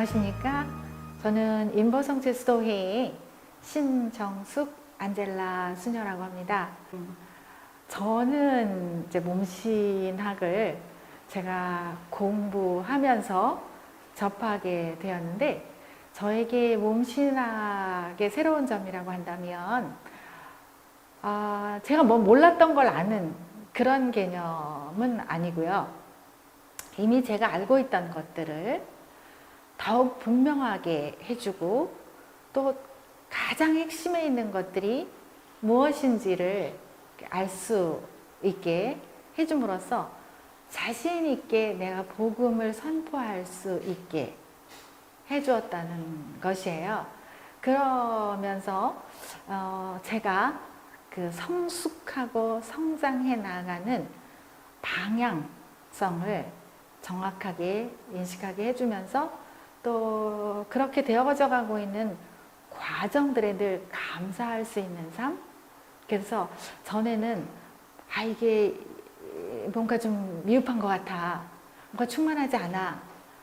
안녕하십니까? 저는 인보성체수도회의 신정숙 안젤라 수녀라고 합니다. 저는 이제 몸신학을 제가 공부하면서 접하게 되었는데, 저에게 몸신학의 새로운 점이라고 한다면 제가 뭐 몰랐던 걸 아는 그런 개념은 아니고요. 이미 제가 알고 있던 것들을 더욱 분명하게 해주고, 또 가장 핵심에 있는 것들이 무엇인지를 알 수 있게 해줌으로써 자신 있게 내가 복음을 선포할 수 있게 해주었다는 것이에요. 그러면서 제가 그 성숙하고 성장해 나가는 방향성을 정확하게 인식하게 해주면서, 또 그렇게 되어져 가고 있는 과정들에 늘 감사할 수 있는 삶. 그래서 전에는 이게 뭔가 좀 미흡한 것 같아, 뭔가 충만하지 않아,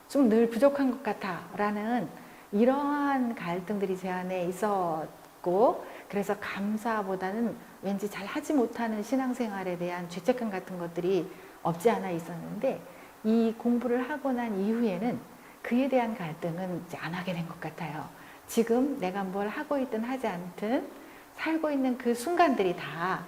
좀 늘 부족한 것 같아 라는 이러한 갈등들이 제 안에 있었고, 그래서 감사보다는 왠지 잘 하지 못하는 신앙생활에 대한 죄책감 같은 것들이 없지 않아 있었는데, 이 공부를 하고 난 이후에는 그에 대한 갈등은 이제 안 하게 된 것 같아요. 지금 내가 뭘 하고 있든 하지 않든 살고 있는 그 순간들이 다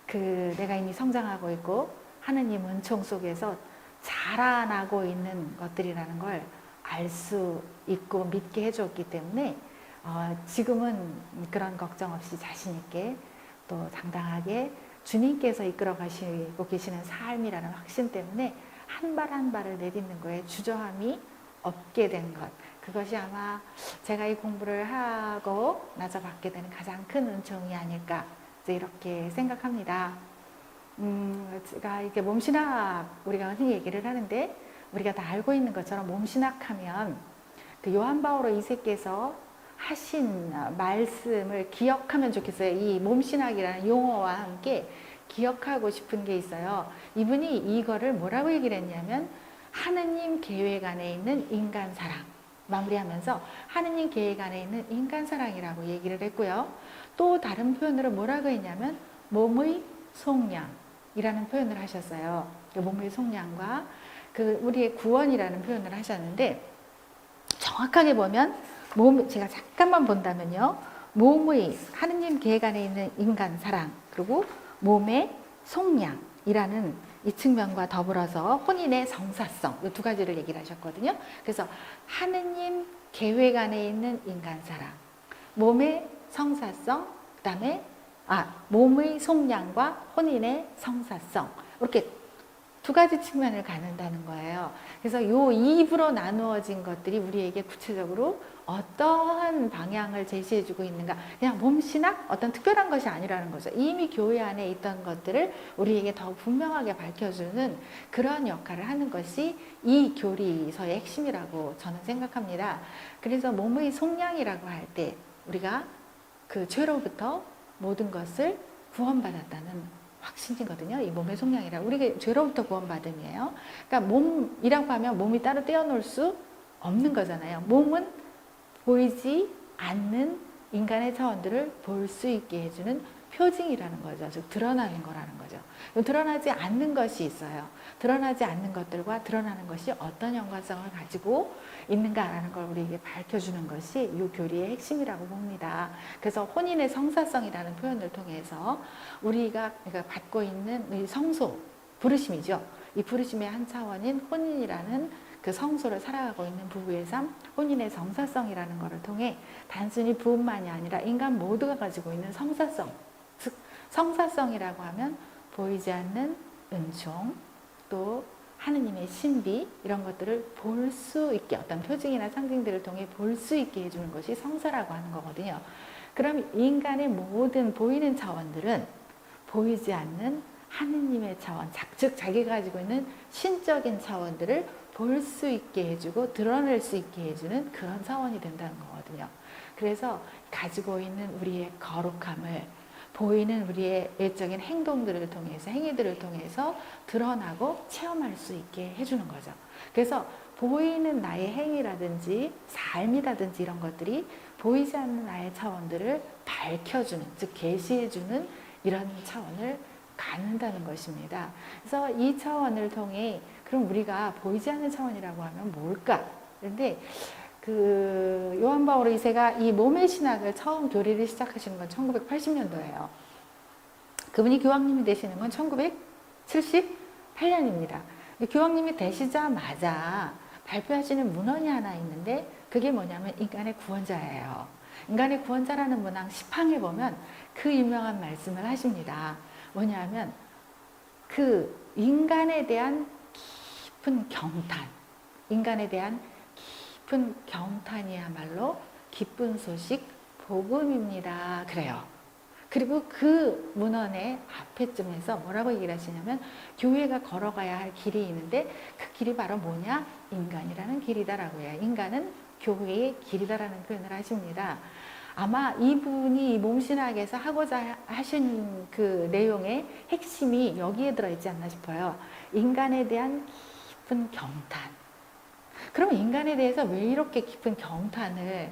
내가 이미 성장하고 있고 하느님 은총 속에서 자라나고 있는 것들이라는 걸 알 수 있고 믿게 해줬기 때문에 지금은 그런 걱정 없이 자신 있게 또 당당하게 주님께서 이끌어 가시고 계시는 삶이라는 확신 때문에 한 발 한 발을 내딛는 거에 주저함이 없게 된 것, 그것이 아마 제가 이 공부를 하고 나서 받게 되는 가장 큰 은총이 아닐까 이렇게 생각합니다. 제가 이렇게 몸신학 우리가 흔히 얘기를 하는데, 우리가 다 알고 있는 것처럼 몸신학하면 그 요한 바오로 2세께서 하신 말씀을 기억하면 좋겠어요. 이 몸신학이라는 용어와 함께 기억하고 싶은 게 있어요. 이분이 이거를 뭐라고 얘기를 했냐면, 하느님 계획 안에 있는 인간 사랑, 마무리하면서 하느님 계획 안에 있는 인간 사랑이라고 얘기를 했고요. 또 다른 표현으로 뭐라고 했냐면 몸의 속량이라는 표현을 하셨어요. 몸의 속량과 우리의 구원이라는 표현을 하셨는데, 정확하게 보면 제가 잠깐만 본다면요, 몸의 하느님 계획 안에 있는 인간 사랑, 그리고 몸의 속량이라는 이 측면과 더불어서 혼인의 성사성, 이 두 가지를 얘기를 하셨거든요. 그래서 하느님 계획 안에 있는 인간 사랑, 몸의 성사성, 그 다음에 몸의 속량과 혼인의 성사성, 이렇게 두 가지 측면을 갖는다는 거예요. 그래서 요 입으로 나누어진 것들이 우리에게 구체적으로 어떠한 방향을 제시해주고 있는가, 그냥 몸신학 어떤 특별한 것이 아니라는 거죠. 이미 교회 안에 있던 것들을 우리에게 더 분명하게 밝혀주는 그런 역할을 하는 것이 이 교리서의 핵심이라고 저는 생각합니다. 그래서 몸의 속량이라고 할 때 우리가 그 죄로부터 모든 것을 구원받았다는 확신이거든요. 이 몸의 속량이라, 우리가 죄로부터 구원받음이에요. 그러니까 몸이라고 하면 몸이 따로 떼어놓을 수 없는 거잖아요. 몸은 보이지 않는 인간의 차원들을 볼 수 있게 해주는 표징이라는 거죠. 즉 드러나는 거라는 거죠. 드러나지 않는 것이 있어요. 드러나지 않는 것들과 드러나는 것이 어떤 연관성을 가지고 있는가라는 걸 우리에게 밝혀주는 것이 이 교리의 핵심이라고 봅니다. 그래서 혼인의 성사성이라는 표현을 통해서 우리가 받고 있는 이 성소, 부르심이죠. 이 부르심의 한 차원인 혼인이라는 그 성소를 살아가고 있는 부부의 삶, 혼인의 성사성이라는 것을 통해 단순히 부부만이 아니라 인간 모두가 가지고 있는 성사성, 즉 성사성이라고 하면 보이지 않는 은총, 또 하느님의 신비, 이런 것들을 볼 수 있게, 어떤 표징이나 상징들을 통해 볼 수 있게 해주는 것이 성사라고 하는 거거든요. 그럼 인간의 모든 보이는 차원들은 보이지 않는 하느님의 차원, 즉 자기가 가지고 있는 신적인 차원들을 볼 수 있게 해주고 드러낼 수 있게 해주는 그런 차원이 된다는 거거든요. 그래서 가지고 있는 우리의 거룩함을 보이는 우리의 외적인 행동들을 통해서, 행위들을 통해서 드러나고 체험할 수 있게 해주는 거죠. 그래서 보이는 나의 행위라든지 삶이라든지 이런 것들이 보이지 않는 나의 차원들을 밝혀주는, 즉 계시해주는 이런 차원을 갖는다는 것입니다. 그래서 이 차원을 통해 그럼 우리가 보이지 않는 차원이라고 하면 뭘까? 그런데 그 요한 바오로 2세가 이 몸의 신학을 처음 교리를 시작하시는 건 1980년도예요. 그분이 교황님이 되시는 건 1978년입니다. 교황님이 되시자마자 발표하시는 문헌이 하나 있는데 그게 뭐냐면 인간의 구원자예요. 인간의 구원자라는 문항 10항에 보면 그 유명한 말씀을 하십니다. 뭐냐면 그 인간에 대한 깊은 경탄, 인간에 대한 깊은 경탄이야말로 기쁜 소식 복음입니다. 그래요. 그리고 그 문헌의 앞에쯤에서 뭐라고 얘기를 하시냐면 교회가 걸어가야 할 길이 있는데 그 길이 바로 뭐냐? 인간이라는 길이다라고 해요. 인간은 교회의 길이다라는 표현을 하십니다. 아마 이분이 몸신학에서 하고자 하신 그 내용의 핵심이 여기에 들어있지 않나 싶어요. 인간에 대한 깊은 경탄. 그럼 인간에 대해서 왜 이렇게 깊은 경탄을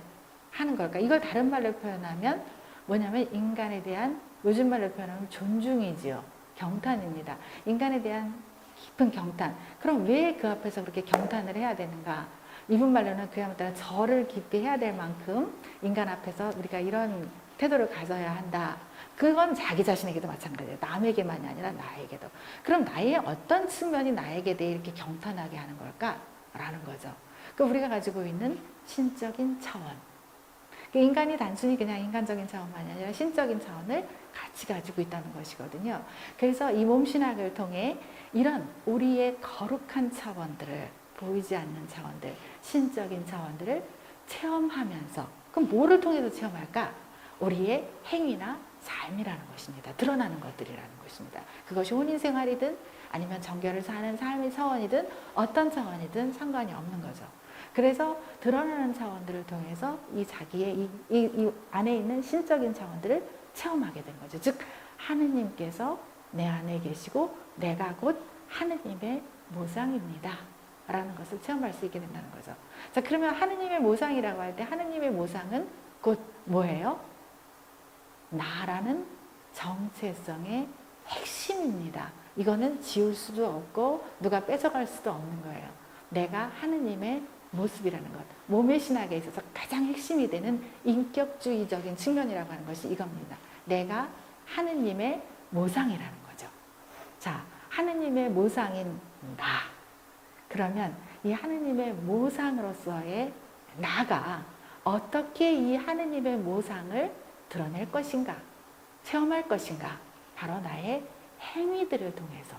하는 걸까? 이걸 다른 말로 표현하면 뭐냐면 인간에 대한, 요즘 말로 표현하면 존중이지요. 경탄입니다. 인간에 대한 깊은 경탄. 그럼 왜 그 앞에서 그렇게 경탄을 해야 되는가? 이분 말로는 그야말로 절을 깊게 해야 될 만큼 인간 앞에서 우리가 이런 태도를 가져야 한다. 그건 자기 자신에게도 마찬가지예요. 남에게만이 아니라 나에게도. 그럼 나의 어떤 측면이 나에게 대해 이렇게 경탄하게 하는 걸까? 라는 거죠. 그 우리가 가지고 있는 신적인 차원. 인간이 단순히 그냥 인간적인 차원만이 아니라 신적인 차원을 같이 가지고 있다는 것이거든요. 그래서 이 몸신학을 통해 이런 우리의 거룩한 차원들을, 보이지 않는 차원들, 신적인 차원들을 체험하면서, 그럼 뭐를 통해서 체험할까? 우리의 행위나 삶이라는 것입니다. 드러나는 것들이라는 것입니다. 그것이 혼인생활이든 아니면 정결을 사는 삶의 차원이든 어떤 차원이든 상관이 없는 거죠. 그래서 드러나는 차원들을 통해서 이 자기의 이 안에 있는 신적인 차원들을 체험하게 된 거죠. 즉 하느님께서 내 안에 계시고 내가 곧 하느님의 모상입니다. 라는 것을 체험할 수 있게 된다는 거죠. 자, 그러면 하느님의 모상이라고 할 때 하느님의 모상은 곧 뭐예요? 나라는 정체성의 핵심입니다. 이거는 지울 수도 없고 누가 뺏어갈 수도 없는 거예요. 내가 하느님의 모습이라는 것. 몸의 신학에 있어서 가장 핵심이 되는 인격주의적인 측면이라고 하는 것이 이겁니다. 내가 하느님의 모상이라는 거죠. 자, 하느님의 모상인 나. 그러면 이 하느님의 모상으로서의 나가 어떻게 이 하느님의 모상을 드러낼 것인가? 체험할 것인가? 바로 나의 행위들을 통해서,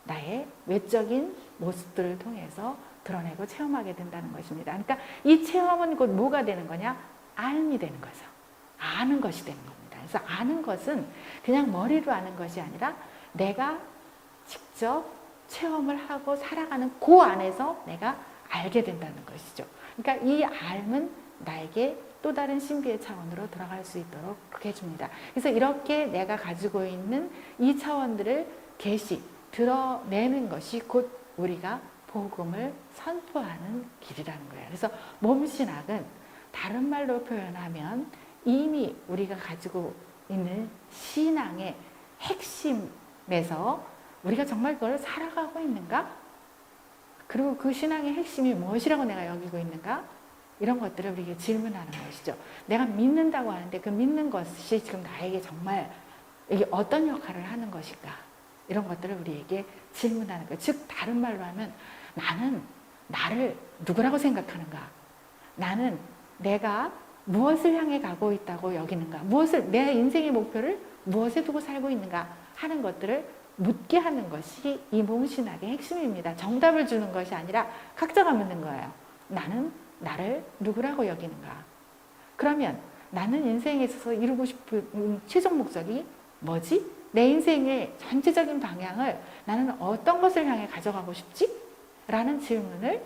나의 외적인 모습들을 통해서 드러내고 체험하게 된다는 것입니다. 그러니까 이 체험은 곧 뭐가 되는 거냐? 알미 되는 거죠. 아는 것이 되는 겁니다. 그래서 아는 것은 그냥 머리로 아는 것이 아니라 내가 직접 체험을 하고 살아가는 그 안에서 내가 알게 된다는 것이죠. 그러니까 이 알은 나에게 또 다른 신비의 차원으로 들어갈 수 있도록 그렇게 해줍니다. 그래서 이렇게 내가 가지고 있는 이 차원들을 드러내는 것이 곧 우리가 복음을 선포하는 길이라는 거예요. 그래서 몸신학은 다른 말로 표현하면 이미 우리가 가지고 있는 신앙의 핵심에서 우리가 정말 그걸 살아가고 있는가? 그리고 그 신앙의 핵심이 무엇이라고 내가 여기고 있는가? 이런 것들을 우리에게 질문하는 것이죠. 내가 믿는다고 하는데 그 믿는 것이 지금 나에게 정말 이게 어떤 역할을 하는 것인가? 이런 것들을 우리에게 질문하는 거예요. 즉 다른 말로 하면 나는 나를 누구라고 생각하는가? 나는 내가 무엇을 향해 가고 있다고 여기는가? 내 인생의 목표를 무엇에 두고 살고 있는가? 하는 것들을 묻게 하는 것이 이 몸신학의 핵심입니다. 정답을 주는 것이 아니라 각자가 묻는 거예요. 나는 나를 누구라고 여기는가? 그러면 나는 인생에 있어서 이루고 싶은 최종 목적이 뭐지? 내 인생의 전체적인 방향을 나는 어떤 것을 향해 가져가고 싶지? 라는 질문을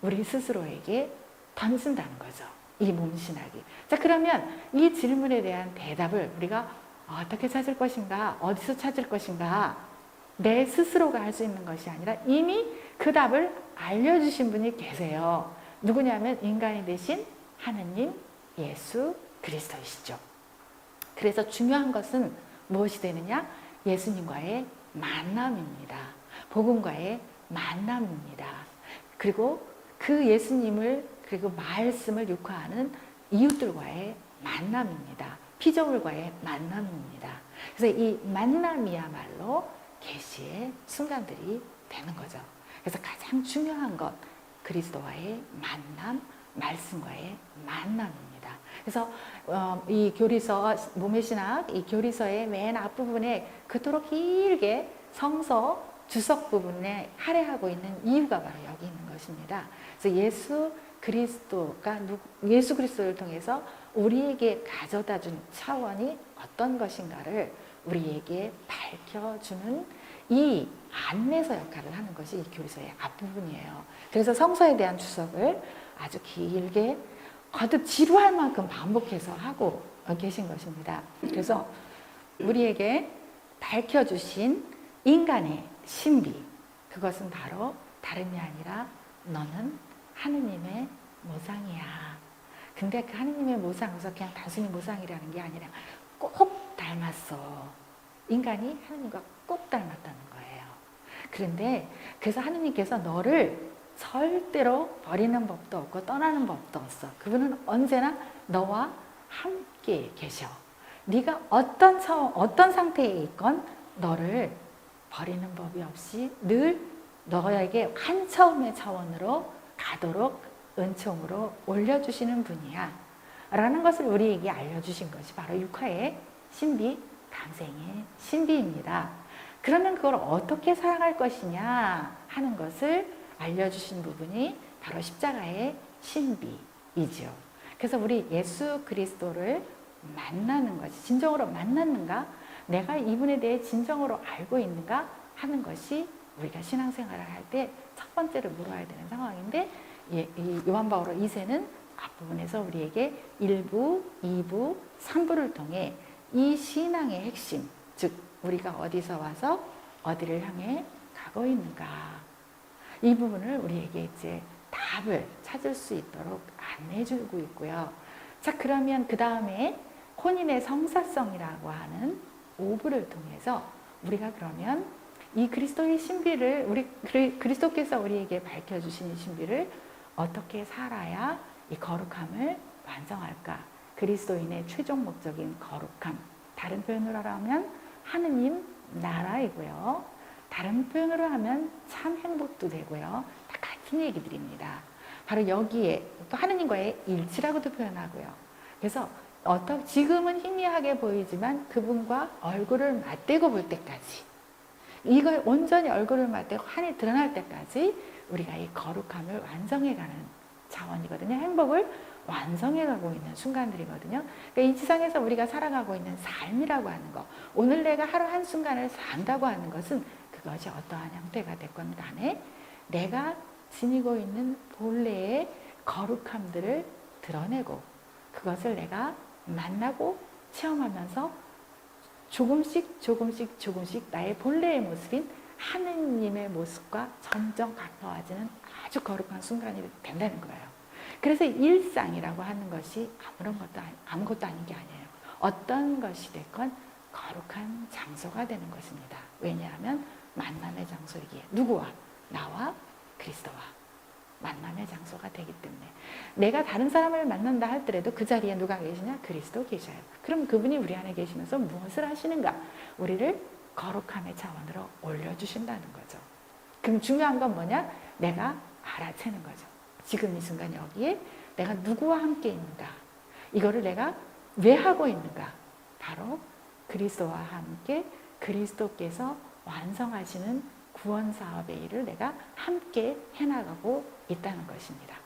우리 스스로에게 던진다는 거죠. 이 몸신학이. 자, 그러면 이 질문에 대한 대답을 우리가 어떻게 찾을 것인가? 어디서 찾을 것인가? 내 스스로가 할 수 있는 것이 아니라 이미 그 답을 알려주신 분이 계세요. 누구냐면 인간이 되신 하느님 예수 그리스도이시죠. 그래서 중요한 것은 무엇이 되느냐? 예수님과의 만남입니다. 복음과의 만남입니다. 그리고 그 예수님을 그리고 말씀을 육화하는 이웃들과의 만남입니다. 피조물과의 만남입니다. 그래서 이 만남이야말로 계시의 순간들이 되는 거죠. 그래서 가장 중요한 것 그리스도와의 만남, 말씀과의 만남입니다. 그래서 이 교리서 몸의 신학 이 교리서의 맨 앞부분에 그토록 길게 성서 주석 부분에 할애하고 있는 이유가 바로 여기 있는 것입니다. 그래서 예수 그리스도를 통해서 우리에게 가져다 준 차원이 어떤 것인가를 우리에게 밝혀주는 이 안내서 역할을 하는 것이 이 교리서의 앞부분이에요. 그래서 성서에 대한 주석을 아주 길게 거듭 지루할 만큼 반복해서 하고 계신 것입니다. 그래서 우리에게 밝혀주신 인간의 신비, 그것은 바로 다름이 아니라 너는 하느님의 모상이야. 근데 그 하느님의 모상에서 그냥 단순히 모상이라는 게 아니라 꼭 닮았어. 인간이 하느님과 꼭 닮았다는 거예요. 그런데 그래서 하느님께서 너를 절대로 버리는 법도 없고 떠나는 법도 없어. 그분은 언제나 너와 함께 계셔. 네가 어떤 상태에 있건 너를 버리는 법이 없이 늘 너에게 한 처음의 차원으로 가도록 은총으로 올려주시는 분이야 라는 것을 우리에게 알려주신 것이 바로 육화의 신비, 감생의 신비입니다. 그러면 그걸 어떻게 살아갈 것이냐 하는 것을 알려주신 부분이 바로 십자가의 신비이죠. 그래서 우리 예수 그리스도를 만나는 것이 진정으로 만났는가? 내가 이분에 대해 진정으로 알고 있는가? 하는 것이 우리가 신앙생활을 할 때 첫 번째로 물어야 되는 상황인데 이 요한 바오로 2세는 앞부분에서 우리에게 1부, 2부, 3부를 통해 이 신앙의 핵심, 즉 우리가 어디서 와서 어디를 향해 가고 있는가 이 부분을 우리에게 이제 답을 찾을 수 있도록 안내해 주고 있고요. 자, 그러면 그 다음에 혼인의 성사성이라고 하는 5부를 통해서 우리가 그러면 이 그리스도의 신비를 그리스도께서 우리에게 밝혀주신 이 신비를 어떻게 살아야 이 거룩함을 완성할까? 그리스도인의 최종 목적인 거룩함. 다른 표현으로 하면 하느님 나라이고요. 다른 표현으로 하면 참 행복도 되고요. 다 같은 얘기들입니다. 바로 여기에 또 하느님과의 일치라고도 표현하고요. 그래서 지금은 희미하게 보이지만 그분과 얼굴을 맞대고 볼 때까지 이걸 온전히 얼굴을 맞대고 환히 드러날 때까지 우리가 이 거룩함을 완성해가는 차원이거든요. 행복을 완성해가고 있는 순간들이거든요. 그러니까 이 지상에서 우리가 살아가고 있는 삶이라고 하는 거, 오늘 내가 하루 한순간을 산다고 하는 것은 그것이 어떠한 형태가 됐건 간에 내가 지니고 있는 본래의 거룩함들을 드러내고 그것을 내가 만나고 체험하면서 조금씩 나의 본래의 모습인 하느님의 모습과 점점 가까워지는 아주 거룩한 순간이 된다는 거예요. 그래서 일상이라고 하는 것이 아무것도 아닌 게 아니에요. 어떤 것이 됐건 거룩한 장소가 되는 것입니다. 왜냐하면 만남의 장소이기에 누구와? 나와 그리스도와 만남의 장소가 되기 때문에 내가 다른 사람을 만난다 할더라도 그 자리에 누가 계시냐? 그리스도 계셔요. 그럼 그분이 우리 안에 계시면서 무엇을 하시는가? 우리를 거룩함의 차원으로 올려주신다는 거죠. 그럼 중요한 건 뭐냐? 내가 알아채는 거죠. 지금 이 순간 여기에 내가 누구와 함께 있는가? 이거를 내가 왜 하고 있는가? 바로 그리스도와 함께 그리스도께서 완성하시는 구원 사업의 일을 내가 함께 해나가고 있다는 것입니다.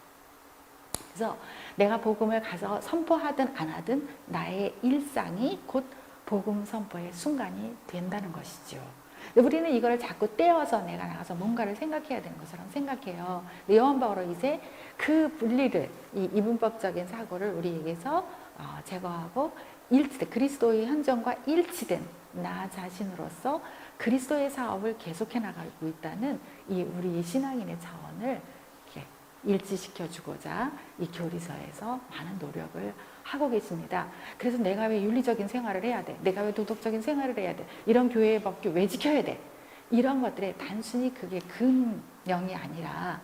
그래서 내가 복음을 가서 선포하든 안 하든 나의 일상이 곧 복음 선포의 순간이 된다는 것이죠. 우리는 이걸 자꾸 떼어서 내가 나가서 뭔가를 생각해야 되는 것처럼 생각해요. 요한 바오로 2세 그 분리를 이 이분법적인 사고를 우리에게서 제거하고 일치된 그리스도의 현존과 일치된 나 자신으로서 그리스도의 사업을 계속해 나가고 있다는 이 우리 신앙인의 차원을 이렇게 일치시켜주고자 이 교리서에서 많은 노력을 하고 계십니다. 그래서 내가 왜 윤리적인 생활을 해야 돼? 내가 왜 도덕적인 생활을 해야 돼? 이런 교회의 법규 왜 지켜야 돼? 이런 것들에 단순히 그게 금령이 아니라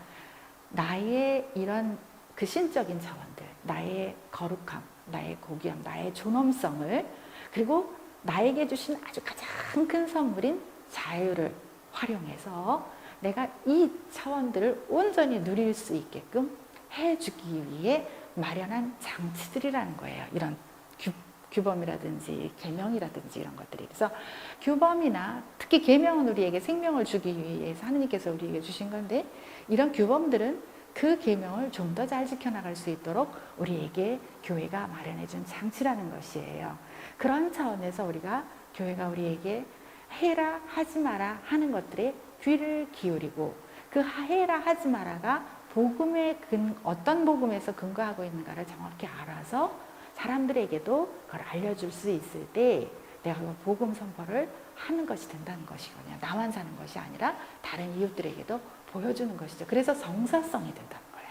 나의 이런 그 신적인 차원들, 나의 거룩함, 나의 고귀함, 나의 존엄성을 그리고 나에게 주신 아주 가장 큰 선물인 자유를 활용해서 내가 이 차원들을 온전히 누릴 수 있게끔 해주기 위해 마련한 장치들이라는 거예요. 이런 규범이라든지 계명이라든지 이런 것들이. 그래서 규범이나 특히 계명은 우리에게 생명을 주기 위해서 하느님께서 우리에게 주신 건데 이런 규범들은 그 계명을 좀 더 잘 지켜나갈 수 있도록 우리에게 교회가 마련해 준 장치라는 것이에요. 그런 차원에서 우리가 교회가 우리에게 해라 하지 마라 하는 것들에 귀를 기울이고 그 해라 하지 마라가 복음의 어떤 복음에서 근거하고 있는가를 정확히 알아서 사람들에게도 그걸 알려줄 수 있을 때 내가 그 복음 선포를 하는 것이 된다는 것이거든요. 나만 사는 것이 아니라 다른 이웃들에게도 보여주는 것이죠. 그래서 성사성이 된다는 거예요.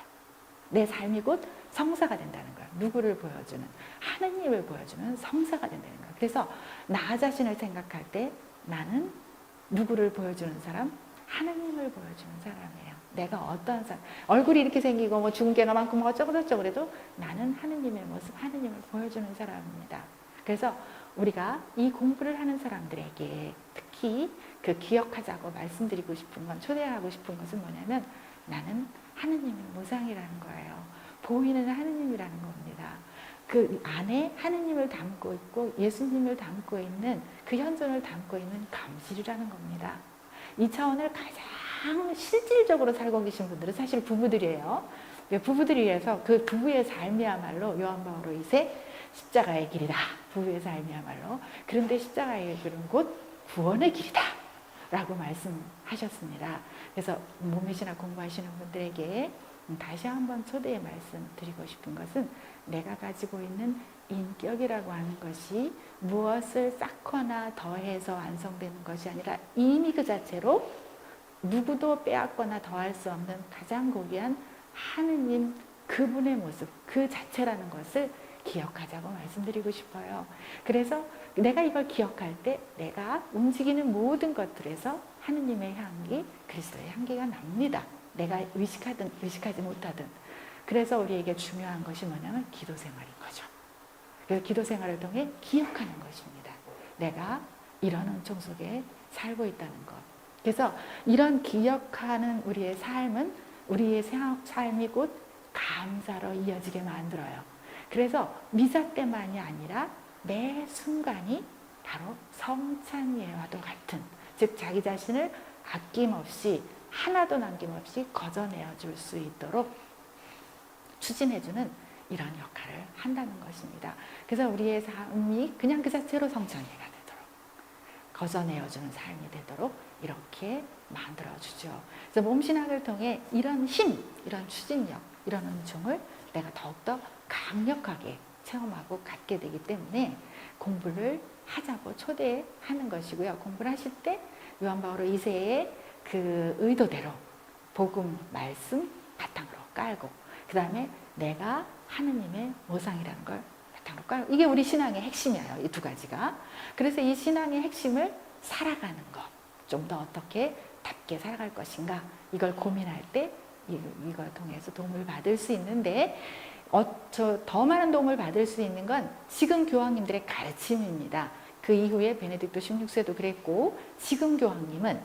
내 삶이 곧 성사가 된다는 거예요. 누구를 보여주는? 하느님을 보여주는 성사가 된다는 거예요. 그래서 나 자신을 생각할 때 나는 누구를 보여주는 사람? 하느님을 보여주는 사람이에요. 내가 어떤 사람, 얼굴이 이렇게 생기고 뭐 중계가 많고 뭐 어쩌고저쩌고 그래도 나는 하느님의 모습, 하느님을 보여주는 사람입니다. 그래서 우리가 이 공부를 하는 사람들에게 특히 그 기억하자고 말씀드리고 싶은 건, 초대하고 싶은 것은 뭐냐면 나는 하느님의 모상이라는 거예요. 보이는 하느님이라는 겁니다. 그 안에 하느님을 담고 있고 예수님을 담고 있는 그 현존을 담고 있는 감실이라는 겁니다. 이 차원을 가장 실질적으로 살고 계신 분들은 사실 부부들이에요. 부부들이라서 그 부부의 삶이야말로 요한 바오로 2세 십자가의 길이다. 부부의 삶이야말로. 그런데 십자가의 길은 곧 구원의 길이다. 라고 말씀하셨습니다. 그래서 몸의 신학 공부하시는 분들에게 다시 한번 초대의 말씀 드리고 싶은 것은 내가 가지고 있는 인격이라고 하는 것이 무엇을 쌓거나 더해서 완성되는 것이 아니라 이미 그 자체로 누구도 빼앗거나 더할 수 없는 가장 고귀한 하느님 그분의 모습 그 자체라는 것을 기억하자고 말씀드리고 싶어요. 그래서 내가 이걸 기억할 때 내가 움직이는 모든 것들에서 하느님의 향기, 그리스도의 향기가 납니다. 내가 의식하든 의식하지 못하든. 그래서 우리에게 중요한 것이 뭐냐면 기도 생활인 거죠. 그래서 기도 생활을 통해 기억하는 것입니다. 내가 이런 은총 속에 살고 있다는 것. 그래서 이런 기억하는 우리의 삶은 우리의 삶이 곧 감사로 이어지게 만들어요. 그래서 미사 때만이 아니라 매 순간이 바로 성찬예와도 같은, 즉 자기 자신을 아낌없이 하나도 남김없이 거저내어 줄 수 있도록 추진해주는 이런 역할을 한다는 것입니다. 그래서 우리의 삶이 그냥 그 자체로 성찬예가 되도록 거저내어주는 삶이 되도록 이렇게 만들어주죠. 그래서 몸신학을 통해 이런 힘, 이런 추진력, 이런 은총을 내가 더욱더 강력하게 체험하고 갖게 되기 때문에 공부를 하자고 초대하는 것이고요. 공부를 하실 때 요한 바오로 2세의 그 의도대로 복음 말씀 바탕으로 깔고 그 다음에 내가 하느님의 모상이라는 걸 바탕으로 깔고 이게 우리 신앙의 핵심이에요. 이 두 가지가. 그래서 이 신앙의 핵심을 살아가는 것, 좀 더 어떻게 답게 살아갈 것인가 이걸 고민할 때 이걸 통해서 도움을 받을 수 있는데 더 많은 도움을 받을 수 있는 건 지금 교황님들의 가르침입니다. 그 이후에 베네딕토 16세도 그랬고 지금 교황님은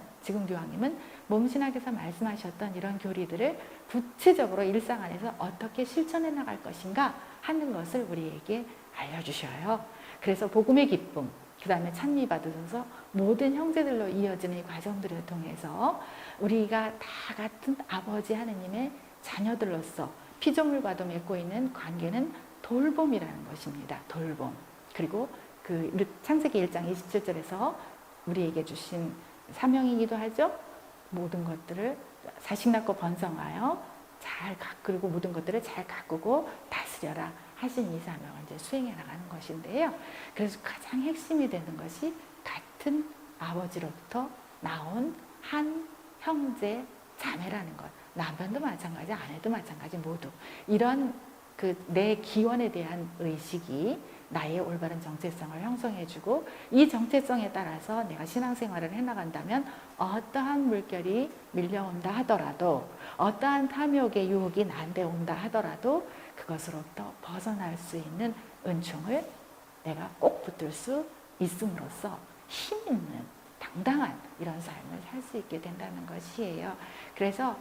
몸신학에서 말씀하셨던 이런 교리들을 구체적으로 일상 안에서 어떻게 실천해 나갈 것인가 하는 것을 우리에게 알려주셔요. 그래서 복음의 기쁨, 그 다음에 찬미 받으셔서 모든 형제들로 이어지는 이 과정들을 통해서 우리가 다 같은 아버지 하느님의 자녀들로서 피조물과도 맺고 있는 관계는 돌봄이라는 것입니다. 돌봄. 그리고 그 창세기 1장 27절에서 우리에게 주신 사명이기도 하죠. 모든 것들을 자식 낳고 번성하여 그리고 모든 것들을 잘 가꾸고 다스려라 하신 이 사명을 이제 수행해 나가는 것인데요. 그래서 가장 핵심이 되는 것이 같은 아버지로부터 나온 한 형제 자매라는 것. 남편도 마찬가지, 아내도 마찬가지, 모두 이런 그 내 기원에 대한 의식이 나의 올바른 정체성을 형성해주고, 이 정체성에 따라서 내가 신앙생활을 해나간다면 어떠한 물결이 밀려온다 하더라도, 어떠한 탐욕의 유혹이 나한테 온다 하더라도 그것으로부터 벗어날 수 있는 은총을 내가 꼭 붙들 수 있음으로써 힘 있는 당당한 이런 삶을 살 수 있게 된다는 것이에요. 그래서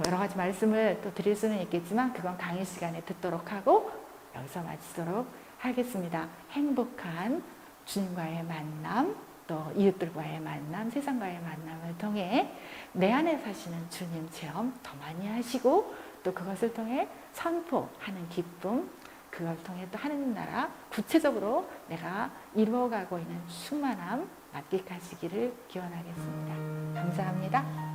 여러 가지 말씀을 또 드릴 수는 있겠지만 그건 강의 시간에 듣도록 하고 여기서 마치도록 하겠습니다. 행복한 주님과의 만남, 또 이웃들과의 만남, 세상과의 만남을 통해 내 안에 사시는 주님 체험 더 많이 하시고, 또 그것을 통해 선포하는 기쁨, 그걸 통해 또 하느님 나라 구체적으로 내가 이루어가고 있는 충만함 만끽하시기를 기원하겠습니다. 감사합니다.